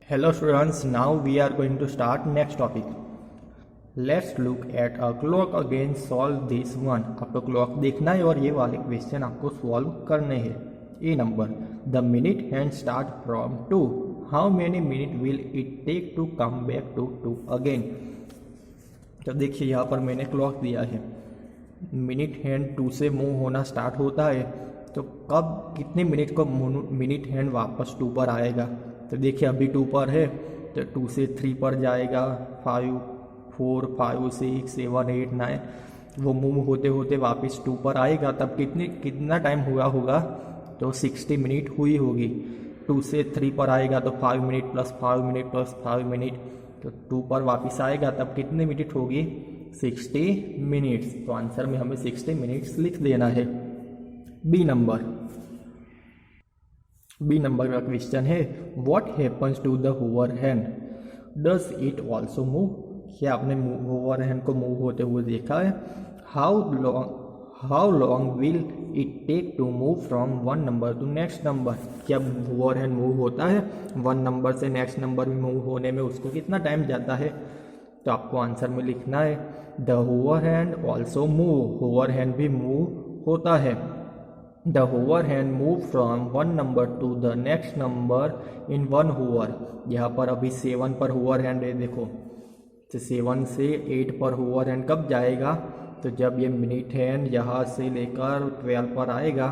Hello students, now we are going to start next topic. Let's look at a clock again. Solve this one. आपको clock देखना है और ये वाले question आपको सॉल्व करने हैं. A number, the minute hand start from 2. How many minute will it take to come back to 2 again. तो देखिए यहाँ पर मैंने क्लॉक दिया है. मिनट हैंड 2 से मूव होना स्टार्ट होता है, तो कब कितने मिनट को मिनट हैंड वापस 2 पर आएगा. तो देखिए अभी 2 पर है, तो 2 से 3 पर जाएगा, 5 4 5 6 7 8 9, वो मूव होते होते वापस 2 पर आएगा. तब कितना टाइम हुआ होगा, तो 60 मिनट हुई होगी. 2 से 3 पर आएगा तो 5 minute plus 5 minute plus 5 minute, तो 2 पर वापस आएगा तब कितने मिनट होगी, 60 मिनट्स. तो आंसर में हमें 60 मिनट्स लिख देना है. बी नंबर का क्वेश्चन है, what happens to the hour hand, does it also move. क्या आपने होवर हैंड को मूव होते हुए देखा है. How long will it take to move from one number to next number. क्या होवर हैंड मूव होता है 1 नंबर से नेक्स्ट नंबर में मूव होने में उसको कितना टाइम जाता है. तो आपको आंसर में लिखना है the hour hand also move. Hour hand भी मूव होता है. The hover hand move from one number to the next number in one hour. यहाँ पर अभी 7 पर होवर हैंड है, देखो तो 7 से 8 पर होवर हैंड कब जाएगा, तो जब ये मिनट हैंड यहाँ से लेकर 12 पर आएगा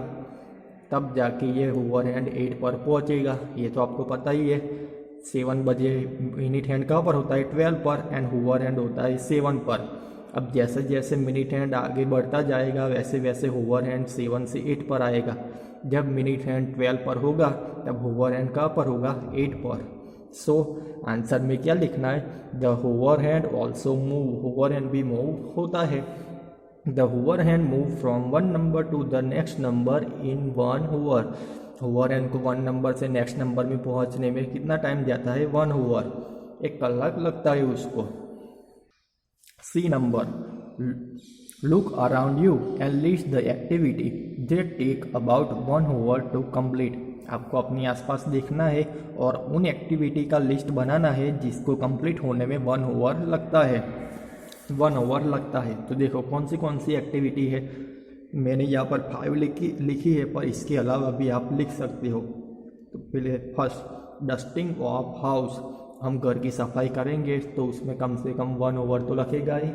तब जाके ये होवर हैंड 8 पर पहुँचेगा. ये तो आपको पता ही है. 7 बजे मिनट हैंड कहाँ पर होता है, 12 पर, एंड होवर हैंड होता है 7 पर. अब जैसे जैसे मिनट हैंड आगे बढ़ता जाएगा वैसे वैसे होवर हैंड 7 से 8 पर आएगा. जब मिनट हैंड 12 पर होगा तब होवर हैंड कहाँ पर होगा, 8 पर. सो आंसर में क्या लिखना है, the hour hand also move. Hour hand भी मूव होता है. The hour hand move from one number to the next number in one hour. Hour hand को 1 नंबर से नेक्स्ट नंबर में पहुँचने में कितना टाइम जाता है, 1 होवर, 1 कलाक लगता है उसको. C number, look around you and list the activity that take about 1 hour to complete. आपको अपने आसपास देखना है और उन एक्टिविटी का लिस्ट बनाना है जिसको कंप्लीट होने में 1 आवर लगता है. 1 आवर लगता है. तो देखो कौन सी एक्टिविटी है. मैंने यहाँ पर 5 लिखी है, पर इसके अलावा भी आप लिख सकते हो. तो पहले फर्स्ट, डस्टिंग ऑफ हाउस. हम घर की सफाई करेंगे तो उसमें कम से कम 1 आवर तो लगेगा ही.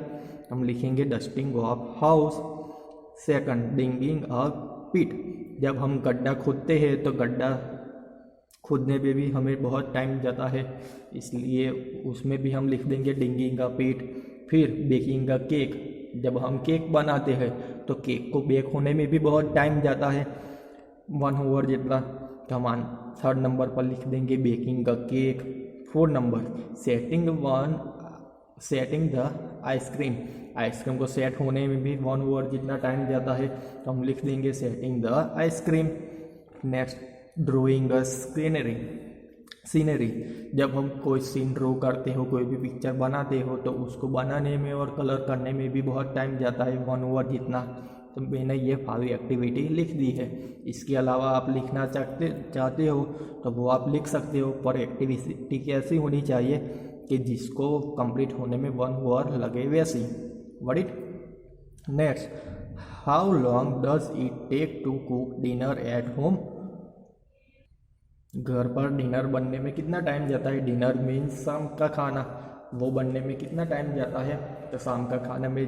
हम लिखेंगे डस्टिंग ऑफ हाउस. सेकंड, डिंगिंग अ पिट. जब हम गड्ढा खोदते हैं तो गड्ढा खोदने पे भी हमें बहुत टाइम जाता है, इसलिए उसमें भी हम लिख देंगे डिंगिंग अ पिट. फिर बेकिंग अ केक. जब हम केक बनाते हैं तो केक को बेक होने में भी बहुत टाइम जाता है, 1 आवर जितना. तो हम 3rd नंबर पर लिख देंगे baking a cake. 4 number, setting the ice cream. Ice cream को सेट होने में भी 1 आवर जितना टाइम जाता है, तो हम लिख देंगे setting the ice cream. Next, drawing a scenery. जब हम कोई सीन ड्रॉ करते हो, कोई भी पिक्चर बनाते हो, तो उसको बनाने में और कलर करने में भी बहुत टाइम जाता है, 1 आवर जितना. तो मैंने ये 5 एक्टिविटी लिख दी है. इसके अलावा आप लिखना चाहते हो तो वो आप लिख सकते हो, पर एक्टिविटी कैसी होनी चाहिए कि जिसको कंप्लीट होने में 1 आवर लगे वैसी. What it. Next, how long does it take to cook dinner at home. घर पर डिनर बनने में कितना टाइम जाता है. डिनर मीन्स शाम का खाना, वो बनने में कितना टाइम जाता है. तो शाम का खाना में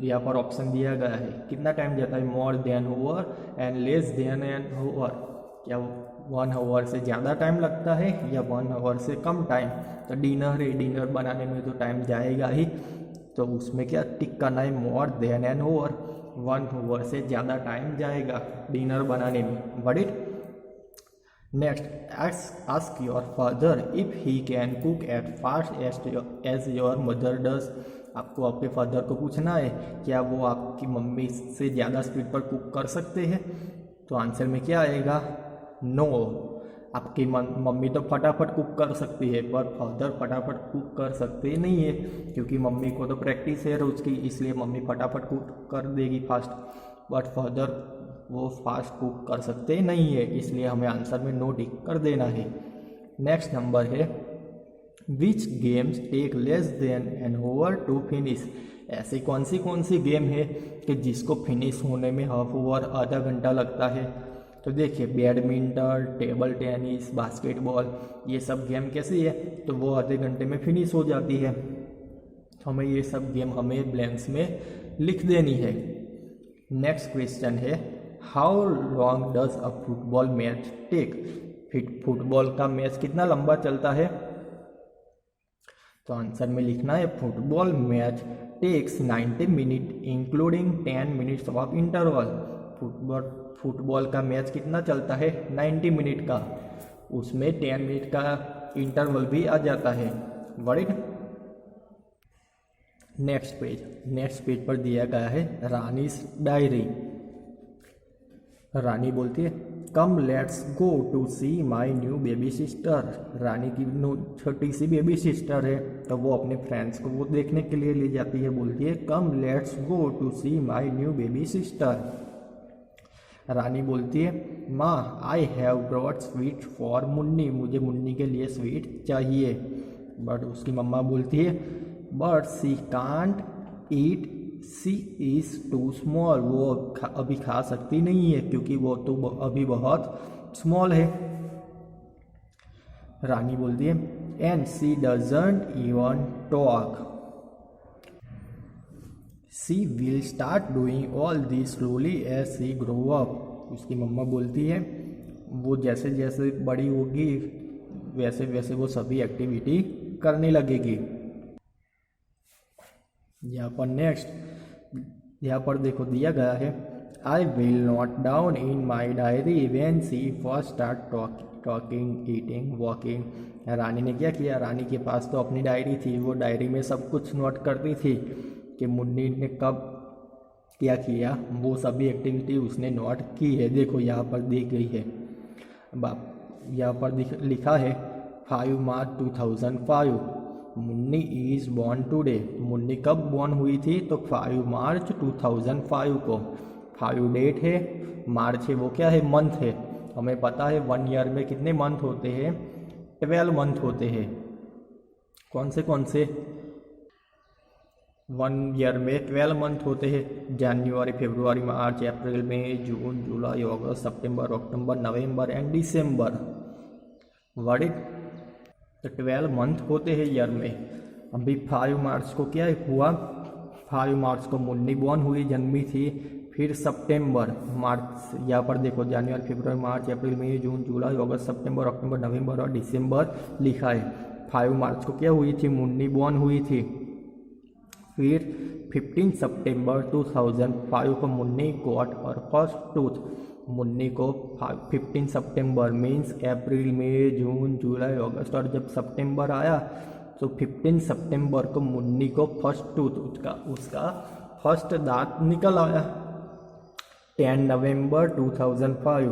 यहाँ पर ऑप्शन दिया गया है कितना टाइम जाता है, more then our and less than an our. क्या 1 आवर से ज़्यादा टाइम लगता है या 1 आवर से कम टाइम. तो डिनर है, डिनर बनाने में तो टाइम जाएगा ही, तो उसमें क्या टिक करना है, more than an hour. 1 hour से ज़्यादा टाइम जाएगा डिनर बनाने में. What it. Next, ask your father if he can cook as fast as your mother does. आपको आपके फादर को पूछना है क्या वो आपकी मम्मी से ज़्यादा स्पीड पर कुक कर सकते हैं. तो आंसर में क्या आएगा, नो. आपकी मम्मी तो फटाफट कुक कर सकती है, पर फादर फटाफट कुक कर सकते नहीं है, क्योंकि मम्मी को तो प्रैक्टिस है रोज़ की, इसलिए मम्मी फटाफट कुक कर देगी फास्ट, बट फादर वो फास्ट कुक कर सकते नहीं है, इसलिए हमें आंसर में नो टिक कर देना है. नेक्स्ट नंबर है which games take less than an hour to finish. ऐसी कौन सी गेम है कि जिसको फिनिश होने में हाफ ओवर आधा घंटा लगता है। तो देखिए बैडमिंटन, टेबल टेनिस, बास्केटबॉल, ये सब गेम कैसी है तो वो आधे घंटे में फिनिश हो जाती है। हमें ये सब गेम हमें ब्लैंक्स में लिख देनी है। नेक्स्ट क्वेश्चन है how long does a football match take. Football का मैच कितना लंबा चलता है। तो आंसर में लिखना है football match takes 90 minute including 10 minutes of interval. Football का मैच कितना चलता है 90 मिनट का, उसमें 10 मिनट का इंटरवल भी आ जाता है। वर्ड नेक्स्ट पेज पर दिया गया है रानीस डायरी। रानी बोलती है come let's go to see my new baby sister. Rani की छोटी सी बेबी सिस्टर है तो वो अपने फ्रेंड्स को वो देखने के लिए ले जाती है। बोलती है come let's go to see my new baby sister. Rani बोलती है माँ I have brought sweet for Munni. मुझे मुन्नी के लिए स्वीट चाहिए। बट उसकी मम्मा बोलती है but she can't eat, she is too small. वो अभी खा सकती नहीं है क्योंकि वो तो अभी बहुत स्मॉल है। रानी बोलती है and she doesn't even talk, she will start doing all this slowly as she grow up. उसकी मम्मा बोलती है वो जैसे जैसे बड़ी होगी वैसे वैसे वो सभी एक्टिविटी करने लगेगी। यहाँ पर देखो दिया गया है I will note down in my diary when she first start talking, eating, walking. Rani ने क्या किया, रानी के पास तो अपनी डायरी थी, वो डायरी में सब कुछ नोट करती थी कि मुन्नी ने कब क्या किया, वो सभी एक्टिविटी उसने नोट की है। देखो यहाँ पर दी गई है, यहाँ पर लिखा है 5 मार्च 2005 Munni is born today. Munni कब बॉर्न हुई थी तो 5 मार्च 2005 को। 5 डेट है, मार्च है वो क्या है मंथ है। हमें पता है 1 ईयर में कितने मंथ होते हैं 12 मंथ होते हैं। कौन से 1 ईयर में 12 मंथ होते हैं, जनवरी, फरवरी, मार्च, अप्रैल, मई, जून, जुलाई, अगस्त, सितंबर, अक्टूबर, नवंबर एंड दिसंबर। वर्ड इट, तो 12 मंथ होते हैं ईयर में। अभी 5 मार्च को क्या हुआ, 5 मार्च को मुन्नी बॉर्न हुई, जन्मी थी। फिर सितंबर, मार्च, यहाँ पर देखो जनवरी, फरवरी, मार्च, अप्रैल, मई, जून, जुलाई, अगस्त, सितंबर, अक्टूबर, नवंबर और दिसंबर लिखा है। 5 मार्च को क्या हुई थी, मुन्नी बॉर्न हुई थी। फिर 15 सितंबर 2005 को मुन्नी गॉट और फर्स्ट टूथ। मुन्नी को 15 सितंबर मीन्स अप्रैल, मई, जून, जुलाई, अगस्त और जब सितंबर आया तो 15 सितंबर को मुन्नी को फर्स्ट टूथ, उसका फर्स्ट दांत निकल आया। 10 नवंबर 2005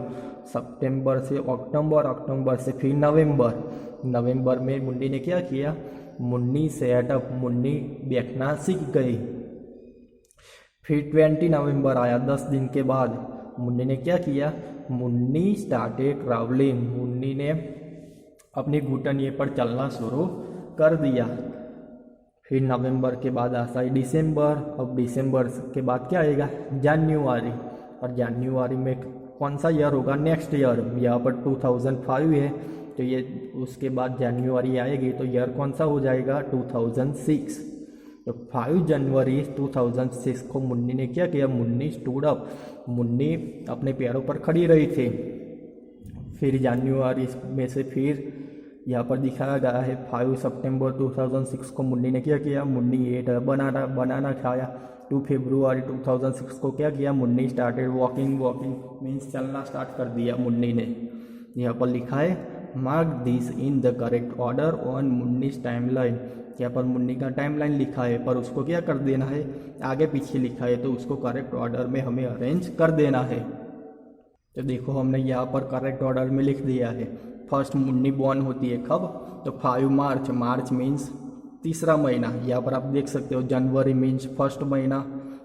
सितंबर से अक्टूबर, अक्टूबर से फिर नवंबर में मुन्नी ने क्या किया, मुन्नी सेटअप, मुन्नी बैठना सीख गई। फिर 20 नवंबर आया, 10 दिन के बाद मुन्नी ने क्या किया, मुन्नी स्टार्टेड ट्रैवलिंग। मुन्नी ने अपनी घुटनिए पर चलना शुरू कर दिया। फिर नवंबर के बाद आता है दिसंबर, अब दिसंबर के बाद क्या आएगा, जनवरी। और जनवरी में कौन सा ईयर होगा, नेक्स्ट ईयर। यहाँ पर 2005 है तो ये उसके बाद जनवरी आएगी तो ईयर कौन सा हो जाएगा, 2006। तो 5 जनवरी 2006 को मुन्नी ने क्या किया, मुन्नी स्टूड अप, मुन्नी अपने पैरों पर खड़ी रही थी। फिर जनवरी में से फिर यहाँ पर दिखाया गया है 5 सितंबर 2006 को मुन्नी ने क्या किया, मुन्नी एट बनाना खाया। 2 फरवरी 2006 को क्या किया, मुन्नी स्टार्टेड वॉकिंग मीन्स चलना स्टार्ट कर दिया मुन्नी ने। यहाँ पर लिखा है mark this in the correct order on Munni's timeline. यहाँ पर मुन्नी का टाइमलाइन लिखा है पर उसको क्या कर देना है, आगे पीछे लिखा है तो उसको करेक्ट ऑर्डर में हमें अरेंज कर देना है। तो देखो हमने यहाँ पर करेक्ट ऑर्डर में लिख दिया है। फर्स्ट मुन्नी बॉर्न होती है कब, तो 5 मार्च, मार्च मीन्स तीसरा महीना। यहाँ पर आप देख सकते हो जनवरी मीन्स फर्स्ट महीना,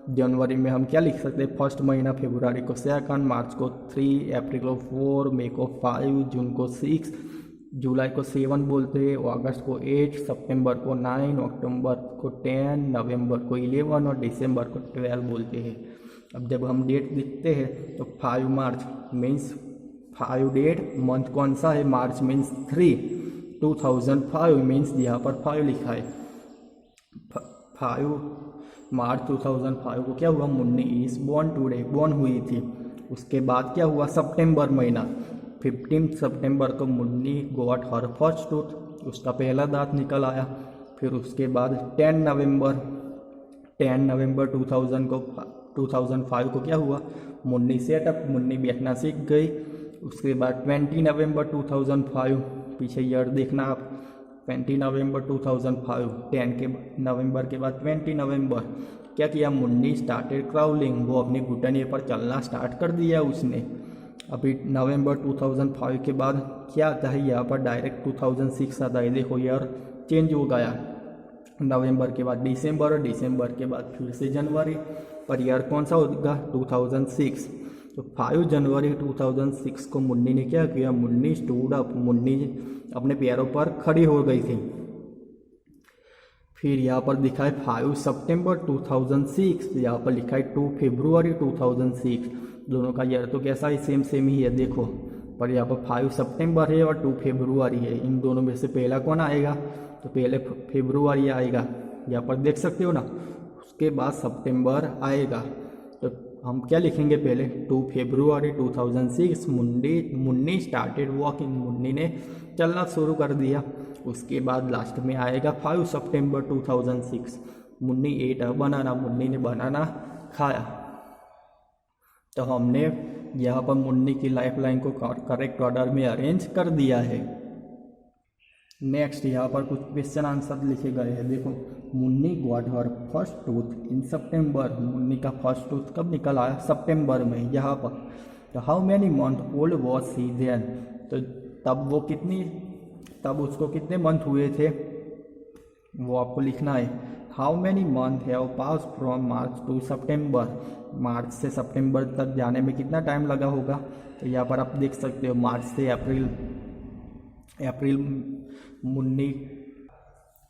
जनवरी में हम क्या लिख सकते हैं, फर्स्ट महीना। फरवरी को 2, मार्च को 3, अप्रैल को 4, मई को 5, जून को 6, जुलाई को 7 बोलते हैं, अगस्त को 8, सितंबर को 9, अक्टूबर को 10, नवंबर को 11 और दिसंबर को 12 बोलते हैं। अब जब हम डेट लिखते हैं तो 5 मार्च मीन्स 5 डेट, मंथ कौन सा है, मार्च मीन्स 3, 2005 मीन्स यहाँ पर 5 लिखा है। 5 मार्च 2005 को क्या हुआ, Munni is born today, born हुई थी। उसके बाद क्या हुआ, सितंबर महीना, 15 सितंबर को Munni got her first tooth, उसका पहला दांत निकल आया। फिर उसके बाद 10 नवंबर 2005 को क्या हुआ, मुन्नी सेटअप, मुन्नी बैठना सीख गई। उसके बाद 20 नवंबर 2005, पीछे ईयर देखना आप, 20 नवंबर 2005, 10 के नवंबर के बाद 20 नवंबर क्या किया, मुन्नी स्टार्टेड क्राउलिंग, वो अपने घुटने पर चलना स्टार्ट कर दिया उसने। अभी नवंबर 2005 के बाद क्या आता है, यहाँ पर डायरेक्ट 2006 आता है। देखो ईयर चेंज हो गया, नवंबर के बाद दिसंबर और दिसंबर के बाद फिर से जनवरी, पर ईयर कौन सा होगा, 2006। तो 5 जनवरी 2006 को मुन्नी ने क्या किया, मुन्नी स्टूड अप, मुन्नी अपने पैरों पर खड़ी हो गई थी। फिर यहाँ पर दिखा है 5 सितंबर 2006, यहाँ पर लिखा है 2 फरवरी 2006, दोनों का ईयर तो कैसा है, सेम ही है देखो, पर यहाँ पर 5 सितंबर है और 2 फरवरी है। इन दोनों में से पहला कौन आएगा, तो पहले फरवरी आएगा, यहाँ पर देख सकते हो ना, उसके बाद सितंबर आएगा। तो हम क्या लिखेंगे, पहले 2 फरवरी 2006 मुन्नी स्टार्टेड वॉकिंग, मुन्नी ने चलना शुरू कर दिया। उसके बाद लास्ट में आएगा 5 सितंबर 2006, मुन्नी एट अ बनाना, मुन्नी ने बनाना खाया। तो हमने यहाँ पर मुन्नी की लाइफ लाइन को करेक्ट ऑर्डर में अरेंज कर दिया है। नेक्स्ट यहाँ पर कुछ क्वेश्चन आंसर लिखे गए हैं, देखो, Munni got her first tooth in September, Munni का फर्स्ट टूथ कब निकल आया, सितंबर में। यहाँ पर तो how many month old was she then, तो तब उसको कितने मंथ हुए थे, वो आपको लिखना है। How many month have pass from March to September, March से सितंबर तक जाने में कितना टाइम लगा होगा, तो यहाँ पर आप देख सकते हो, मार्च से अप्रैल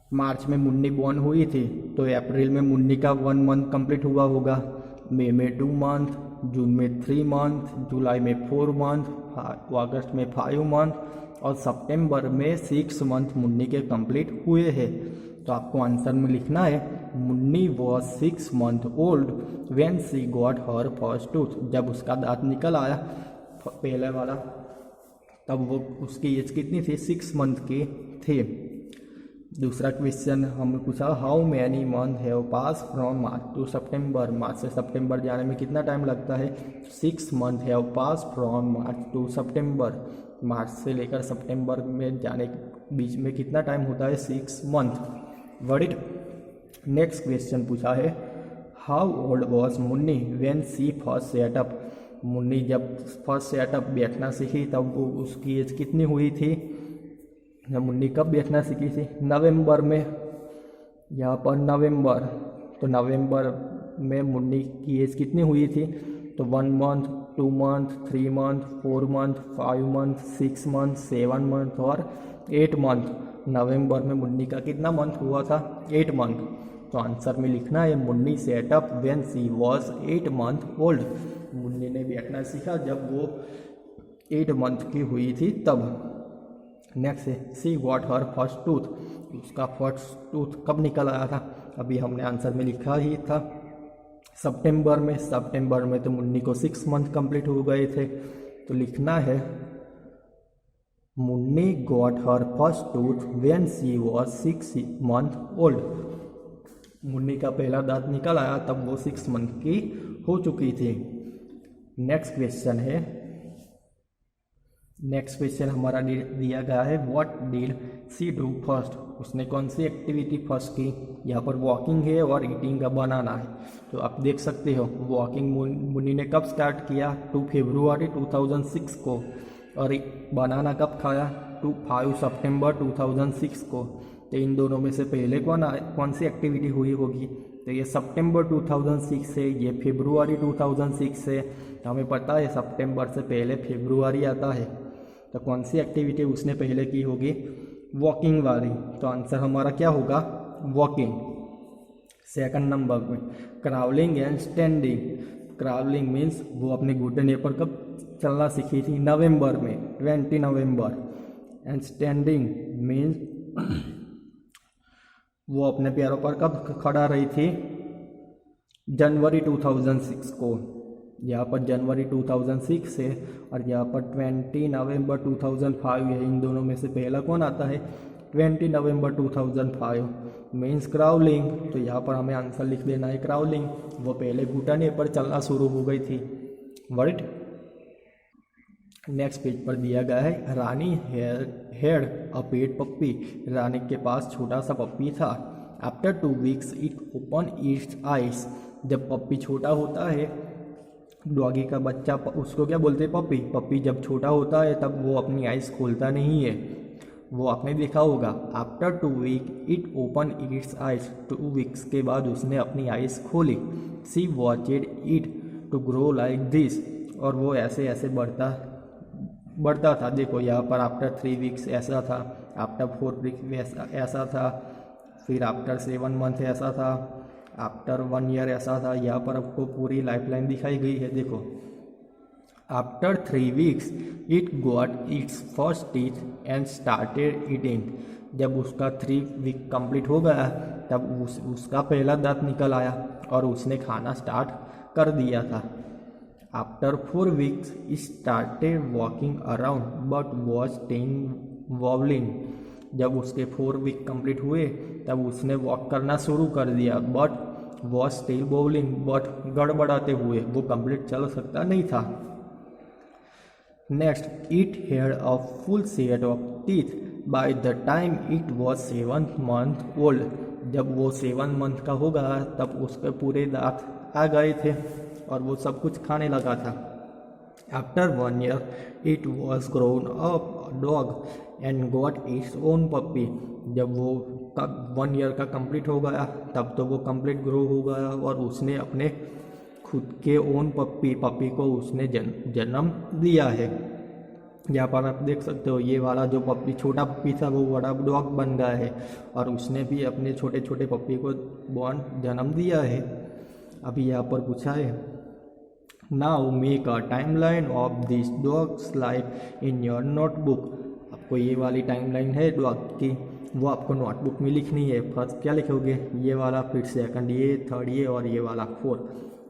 मार्च में मुन्नी बॉर्न हुई थी, तो अप्रैल में मुन्नी का 1 मंथ कंप्लीट हुआ होगा, मई में 2 मंथ, जून में 3 मंथ, जुलाई में 4 मंथ, अगस्त में 5 मंथ और सितंबर में 6 मंथ मुन्नी के कंप्लीट हुए हैं। तो आपको आंसर में लिखना है, Munni was 6 month old when she got her first tooth, जब उसका दांत निकल आया पहले वाला, तब वो उसकी एज कितनी थी, 6 मंथ की थी। दूसरा क्वेश्चन हमें पूछा, how many month have pass from March to September, March से सितंबर जाने में कितना टाइम लगता है, 6 month have pass from March to September, March से लेकर सितंबर में जाने के बीच में कितना टाइम होता है, 6 month. Word it. Next question पूछा है, how old was Munni when she first setup, Munni जब फर्स्ट सेटअप बैठना सीखी तब वो उसकी एज कितनी हुई थी, मुन्नी कब बैठना सीखी थी, नवंबर में। यहाँ पर नवंबर, तो नवंबर में मुन्नी की एज कितनी हुई थी, तो 1 month, 2 month, 3 month, 4 month, 5 month, 6 month, 7 month और 8 मंथ। नवंबर में मुन्नी का कितना मंथ हुआ था, 8 मंथ। तो आंसर में लिखना है, Munni setup when she was 8 month old, Munni ने बैठना सीखा जब वो 8 मंथ की हुई थी तब। नेक्स्ट है, सी गॉट हर फर्स्ट टूथ, उसका फर्स्ट टूथ कब निकल आया था, अभी हमने आंसर में लिखा ही था, सितंबर में। सितंबर में तो मुन्नी को 6 मंथ कंप्लीट हो गए थे, तो लिखना है, Munni got her first tooth when she was 6 month old, Munni का पहला दांत निकल आया तब वो 6 मंथ की हो चुकी थी। नेक्स्ट क्वेश्चन हमारा दिया गया है, what did she do first, उसने कौन सी एक्टिविटी फर्स्ट की, यहाँ पर वॉकिंग है और ईटिंग का बनाना है। तो आप देख सकते हो, वॉकिंग मुन्नी ने कब स्टार्ट किया, 2 फरवरी 2006 को, और बनाना कब खाया, 5 सितंबर 2006 को। तो इन दोनों में से पहले कौन सी एक्टिविटी हुई होगी, तो ये सितंबर 2006 से, ये फरवरी 2006 से। हमें पता है सितंबर से पहले फरवरी आता है, तो कौन सी एक्टिविटी उसने पहले की होगी? वॉकिंग वाली। तो आंसर हमारा क्या होगा? वॉकिंग। सेकंड नंबर में crawling and standing. Crawling means वो अपने घुटने पर कब चलना सीखी थी? नवंबर में, 20 नवंबर। एंड स्टैंडिंग मीन्स वो अपने पैरों पर कब खड़ा रही थी? जनवरी 2006 को। यहाँ पर जनवरी 2006 है और यहाँ पर 20 नवंबर 2005 है। इन दोनों में से पहला कौन आता है? 20 नवंबर 2005 मीन्स क्राउलिंग। तो यहाँ पर हमें आंसर लिख देना है क्राउलिंग। वो पहले घुटने पर चलना शुरू हो गई थी। वर्ड नेक्स्ट पेज पर दिया गया है, रानी हैड अ पेट पप्पी। रानी के पास छोटा सा पप्पी था। After 2 weeks it open its eyes. जब पप्पी छोटा होता है, डॉगी का बच्चा, उसको क्या बोलते हैं? पप्पी। पप्पी जब छोटा होता है तब वो अपनी आइज खोलता नहीं है। वो आपने देखा होगा। After 2 week it open its eyes. 2 weeks के बाद उसने अपनी आइज खोली। She watched it to grow like this. और वो ऐसे ऐसे बढ़ता था। देखो यहाँ पर आफ्टर 3 वीक्स ऐसा था, आफ्टर 4 वीक्स ऐसा था, फिर आफ्टर 7 मंथ ऐसा था, आफ्टर 1 ईयर ऐसा था। यहाँ पर आपको पूरी लाइफलाइन दिखाई गई है। देखो, after 3 weeks it got its first teeth and started eating. जब उसका 3 वीक कंप्लीट हो गया तब उसका पहला दांत निकल आया और उसने खाना स्टार्ट कर दिया था। After 4 weeks it started walking around but was still wobbling. जब उसके 4 वीक कंप्लीट हुए तब उसने वॉक करना शुरू कर दिया, but was still wobbling, but गड़बड़ाते हुए, वो कंप्लीट चल सकता नहीं था। Next, it had a full set of teeth by the time it was 7 month old. जब वो 7 मंथ का होगा तब उसके पूरे दांत आ गए थे और वो सब कुछ खाने लगा था। After 1 year it was grown up dog and got its own puppy. जब वो 1 ईयर का कंप्लीट हो गया तब तो वो कंप्लीट ग्रो हो गया और उसने अपने खुद के ओन पप्पी को उसने जन्म दिया है। यहाँ पर आप देख सकते हो, ये वाला जो पप्पी, छोटा पप्पी था, वो बड़ा डॉग बन गया है और उसने भी अपने छोटे छोटे पप्पी को जन्म दिया है। अभी यहाँ पर पूछा है, now make a timeline of this dogs life in your notebook. आपको ये वाली टाइमलाइन है डॉग की, वो आपको नोटबुक में लिखनी है। फर्स्ट क्या लिखोगे? ये वाला, फिर सेकंड ये, थर्ड ये और ये वाला 4।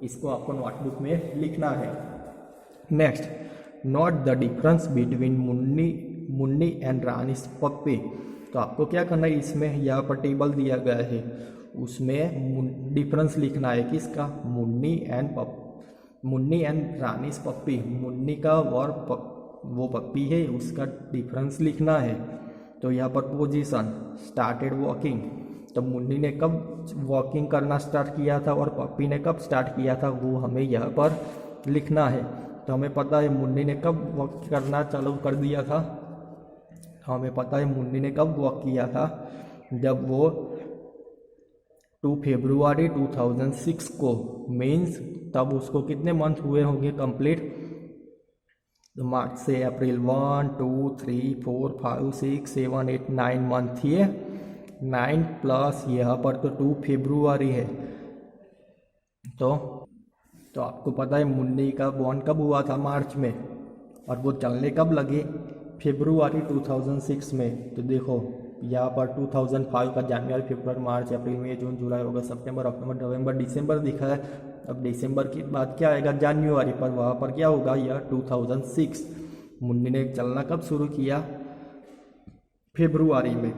इसको आपको नोटबुक में लिखना है। Next, note the difference between Munni and Rani's puppy. तो आपको क्या करना है, इसमें यहाँ पर टेबल दिया गया है, उसमें डिफरेंस लिखना है। किसका? मुन्नी एंड रानीस पप्पी। मुन्नी का और वो पप्पी है, उसका डिफरेंस लिखना है। तो यहाँ पर पोजीशन, स्टार्टेड वॉकिंग। तो मुन्नी ने कब वॉकिंग करना स्टार्ट किया था और पप्पी ने कब स्टार्ट किया था, वो हमें यहाँ पर लिखना है। तो हमें पता है मुन्नी ने कब वॉक करना चालू कर दिया था। हमें पता है मुन्नी ने कब वॉक किया था, जब वो 2 फरवरी 2006 को, मीन्स तब उसको कितने मंथ हुए होंगे कंप्लीट? तो मार्च से अप्रैल 1 2 3 4 5 6 7 8 9 मंथ ही है। 9 प्लस यहाँ पर तो 2 फरवरी है। तो आपको पता है मुन्नी का बॉर्न कब हुआ था? मार्च में। और वो चलने कब लगे? फरवरी 2006 में। तो देखो यहाँ पर 2005 का जनवरी, फरवरी, मार्च, अप्रैल, मई, जून, जुलाई, अगस्त, सितंबर, अक्टूबर, नवंबर, दिसंबर दिखा है। अब दिसंबर के बाद क्या आएगा? जनवरी पर। वहाँ पर क्या होगा? यह 2006। मुन्नी ने चलना कब शुरू किया? फरवरी में।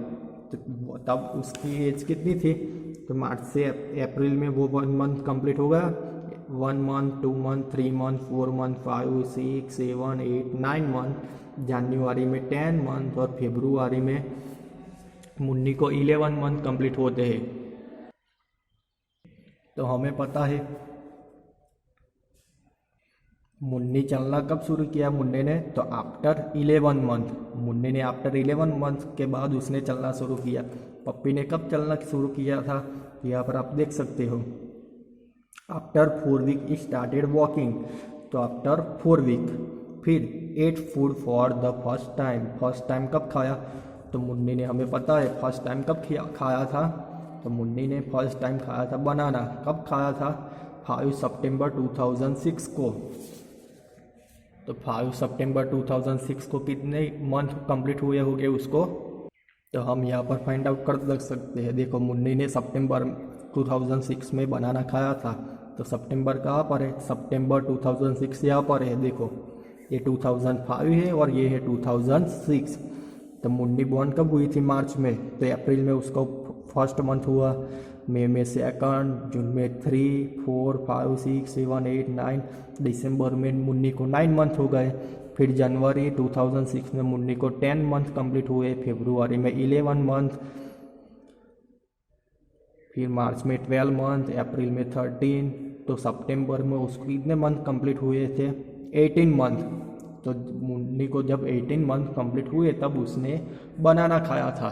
तो तब उसकी एज कितनी थी? तो मार्च से अप्रैल में वो 1 मंथ कंप्लीट हो गया। 1 month, 2 month, 3 month, 4 month, 5 6 7 8 9 month. जनवरी में 10 मंथ और फरवरी में मुन्नी को 11 मंथ कंप्लीट होते हैं। तो हमें पता है मुन्नी चलना कब शुरू किया मुन्नी ने? तो आफ्टर 11 मंथ। मुन्नी ने आफ्टर 11 मंथ के बाद उसने चलना शुरू किया। पप्पी ने कब चलना शुरू किया था? यहाँ पर आप देख सकते हो, आफ्टर 4 वीक स्टार्टेड वॉकिंग। तो आफ्टर 4 वीक। फिर ate food for the first time, first time कब खाया, तो मुन्नी ने, हमें पता है फर्स्ट टाइम कब खाया था, तो मुन्नी ने फर्स्ट टाइम खाया था बनाना, कब खाया था, 5 सितंबर 2006 को। तो 5 सितंबर 2006 को कितने मंथ कंप्लीट हुए होंगे उसको, तो हम यहाँ पर फाइंड आउट कर सकते हैं। देखो मुन्नी ने सितंबर 2006 में बनाना खाया था, तो सितंबर कहाँ पर है, सितंबर 2006 यहाँ पर है। देखो ये 2005 है और ये है 2006। तो मुन्नी बॉर्न कब हुई थी, मार्च में, तो अप्रैल में उसका फर्स्ट मंथ हुआ, मई में सेकंड, जून में 3, 4, 5, 6, 7, 8, 9, दिसंबर में मुन्नी को 9 मंथ हो गए। फिर जनवरी 2006 में मुन्नी को 10 मंथ कंप्लीट हुए, फरवरी में 11 मंथ, फिर मार्च में 12 मंथ, अप्रैल में 13, तो सितंबर में उसको कितने मंथ कंप्लीट हुए थे, 18 मंथ। तो मुन्नी को जब 18 मंथ कंप्लीट हुए तब उसने बनाना खाया था।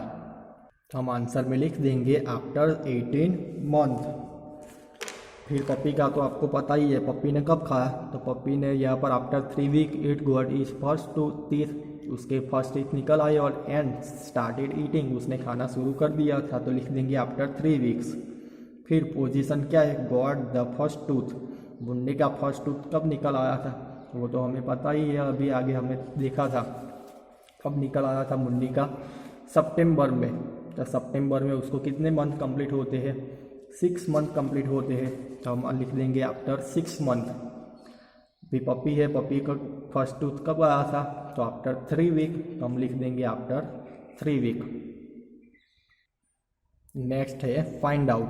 तो हम आंसर में लिख देंगे आफ्टर 18 मंथ। फिर पप्पी का तो आपको पता ही है, पप्पी ने कब खाया, तो पप्पी ने यहाँ पर after 3 week it got is first two teeth, उसके फर्स्ट टीथ निकल आए और एंड स्टार्टेड ईटिंग, उसने खाना शुरू कर दिया था, तो लिख देंगे आफ्टर 3 वीक्स। फिर पोजीशन क्या है, got the first tooth, Munni का फर्स्ट टूथ कब निकल आया था, वो तो हमें पता ही है, अभी आगे हमने देखा था कब निकल आया था मुन्नी का, सितंबर में। तो सितंबर में उसको कितने मंथ कंप्लीट होते हैं, 6 मंथ कंप्लीट होते हैं, तो हम लिख देंगे आफ्टर 6 मंथ। भी पपी है, पपी का फर्स्ट टूथ कब आया था, तो आफ्टर 3 वीक, तो हम लिख देंगे आफ्टर 3 वीक। नेक्स्ट है find out,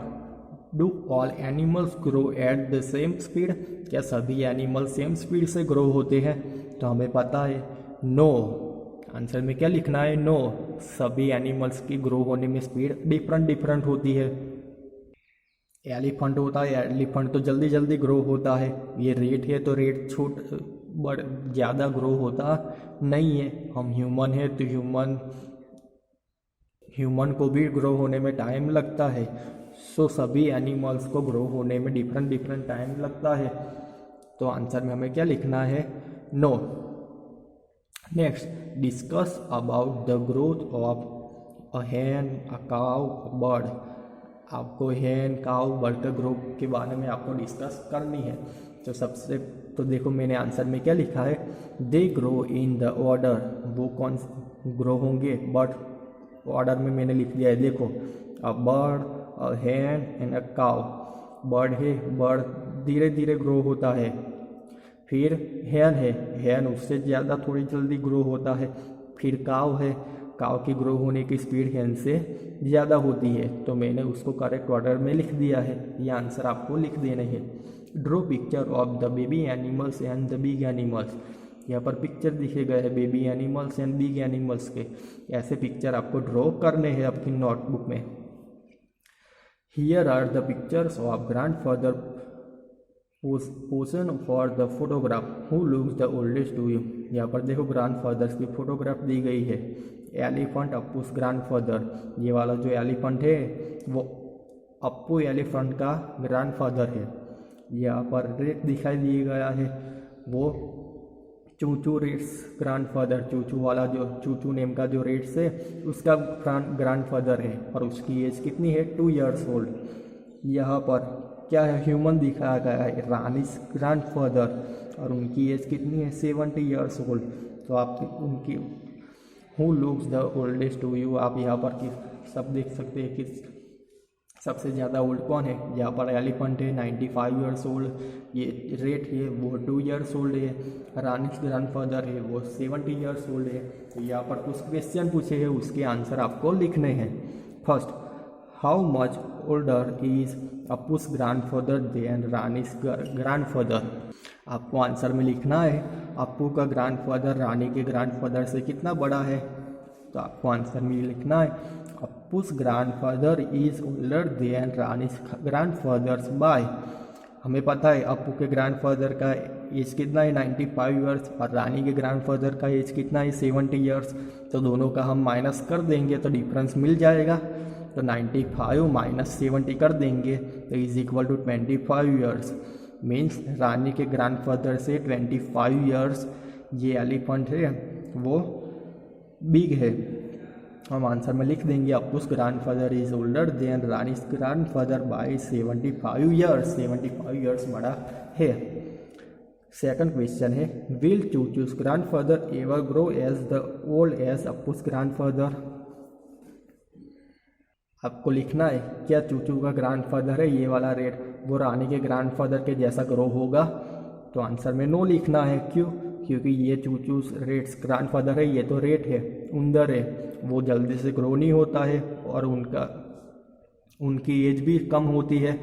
do all animals grow at the same speed, क्या सभी एनिमल सेम स्पीड से ग्रो होते हैं, तो हमें पता है नो। आंसर में क्या लिखना है, नो, सभी एनिमल्स की ग्रो होने में स्पीड डिफरेंट होती है। एलिफेंट होता है, एलिफेंट तो जल्दी जल्दी ग्रो होता है, ये रेट है तो रेट बड़ ज़्यादा ग्रो होता नहीं है। हम ह्यूमन है तो ह्यूमन को भी ग्रो होने में टाइम लगता है। सो सभी एनिमल्स को ग्रो होने में डिफरेंट टाइम लगता है, तो आंसर में हमें क्या लिखना है, no. Next, discuss about the growth of a hen, a cow, a bird. आपको hen, काउ, बर्ड का ग्रोथ के बारे में आपको डिस्कस करनी है। तो देखो मैंने आंसर में क्या लिखा है, they grow in the order, वो कौन ग्रो होंगे, बर्ड ऑर्डर में मैंने लिख दिया है। देखो a bird, a hen and a cow, bird है, बर्ड धीरे धीरे ग्रो होता है। फिर hen है, hen उससे ज़्यादा थोड़ी जल्दी ग्रो होता है। फिर काव है, काव की ग्रो होने की स्पीड hen से ज़्यादा होती है, तो मैंने उसको करेक्ट ऑर्डर में लिख दिया है। ये आंसर आपको लिख देने हैं। Draw picture of the baby animals and the big animals, यहाँ पर पिक्चर दिखे गए हैं baby animals and big animals के, ऐसे पिक्चर आपको ड्रॉ करने हैं अपनी नोटबुक में। Here are the pictures of grandfather posing for the photograph, who looks the oldest to you. यहाँ पर देखो ग्रैंडफादर्स की फोटोग्राफ दी गई है। एलिफेंट अप्पूस ग्रैंडफादर, ये वाला जो एलिफेंट है वो अप्पू एलिफेंट का ग्रैंडफादर है। यहाँ पर रेट दिखाई दिया गया है, वो चूचू रेट्स ग्रैंडफादर, चूचू वाला जो चूचू नेम का जो रेट्स है उसका ग्रैंडफादर है, और उसकी एज कितनी है, 2 years ओल्ड। यहाँ पर क्या है, ह्यूमन दिखाया गया है, रानीस ग्रैंडफादर, और उनकी एज कितनी है, 70 years ओल्ड। तो आप उनकी who looks the oldest to you, आप यहाँ पर सब देख सकते हैं कि सबसे ज़्यादा ओल्ड कौन है। यहाँ पर एलिफेंट है 95 years ओल्ड, ये रेट है वो 2 years ओल्ड है, रानीस ग्रैंडफादर है वो 70 years ओल्ड है। तो यहाँ पर कुछ क्वेश्चन पूछे हैं, उसके आंसर आपको लिखने हैं। First, how much older is Appu's grandfather than Rani's grandfather. आपको आंसर में लिखना है अप्पू का ग्रैंडफादर रानी के ग्रैंडफादर से कितना बड़ा है, तो आपको आंसर में लिखना है Appu's grandfather is older than Rani's grandfathers by. हमें पता है अप्पू के ग्रैंडफादर का एज कितना है, 95 years, और रानी के ग्रैंडफादर का एज कितना है, 70 years। तो दोनों का हम माइनस कर देंगे तो डिफरेंस मिल जाएगा। तो 95 माइनस 70 कर देंगे तो is equal to 25 years। Means Rani के ग्रैंडफादर से 25 years ये एलिफेंट है वो बिग है। हम आंसर में लिख देंगे Appu's grandfather is older than Rani's grandfather by 75 years. 75 years बड़ा है। सेकंड क्वेश्चन है will Chuchu's grandfather ever grow as the old as Appu's grandfather. आपको लिखना है क्या चूचू का ग्रैंडफादर है ये वाला रेट वो रानी के ग्रैंडफादर के जैसा ग्रो होगा। तो आंसर में नो लिखना है। क्यों? क्योंकि ये चूचू रेट्स ग्रैंडफादर है, ये तो रेट है, उंदर है, वो जल्दी से ग्रो नहीं होता है और उनकी एज भी कम होती है।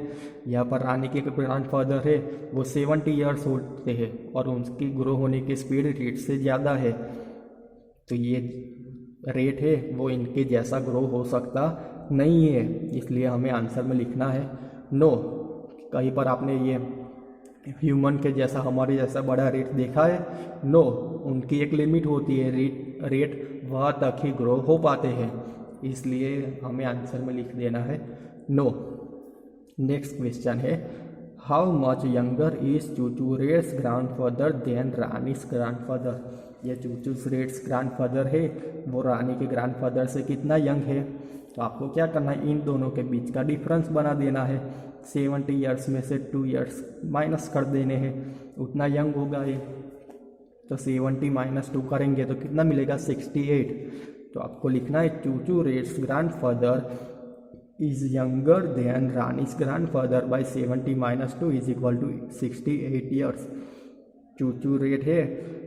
यहाँ पर रानी के ग्रैंडफादर है वो 70 ईयर्स होते हैं और उनकी ग्रो होने की स्पीड रेट से ज़्यादा है। तो ये रेट है वो इनके जैसा ग्रो हो सकता नहीं है, इसलिए हमें आंसर में लिखना है नो। कहीं पर आपने ये ह्यूमन के जैसा हमारे जैसा बड़ा रेट देखा है? नो, उनकी एक लिमिट होती है, रेट वहाँ तक ही ग्रो हो पाते हैं, इसलिए हमें आंसर में लिख देना है नो। नेक्स्ट क्वेश्चन है how much younger is Chuchu rat's grandfather than Rani's grandfather. ये चूचू रेट्स ग्रैंडफादर है वो रानी के ग्रैंडफादर से कितना यंग है। तो आपको क्या करना है, इन दोनों के बीच का डिफरेंस बना देना है। 70 ईयर्स में से 2 ईयर्स माइनस कर देने हैं, उतना यंग होगा ये। तो 70 माइनस 2 करेंगे तो कितना मिलेगा 68। तो आपको लिखना है Chuchu rat's grandfather is younger than Rani's grandfather by 70 minus 2 is equal to 68 years. Chuchu rat है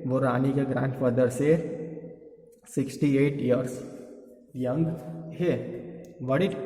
वो रानी के ग्रैंडफादर से 68 ईयर्स यंग है। Word it.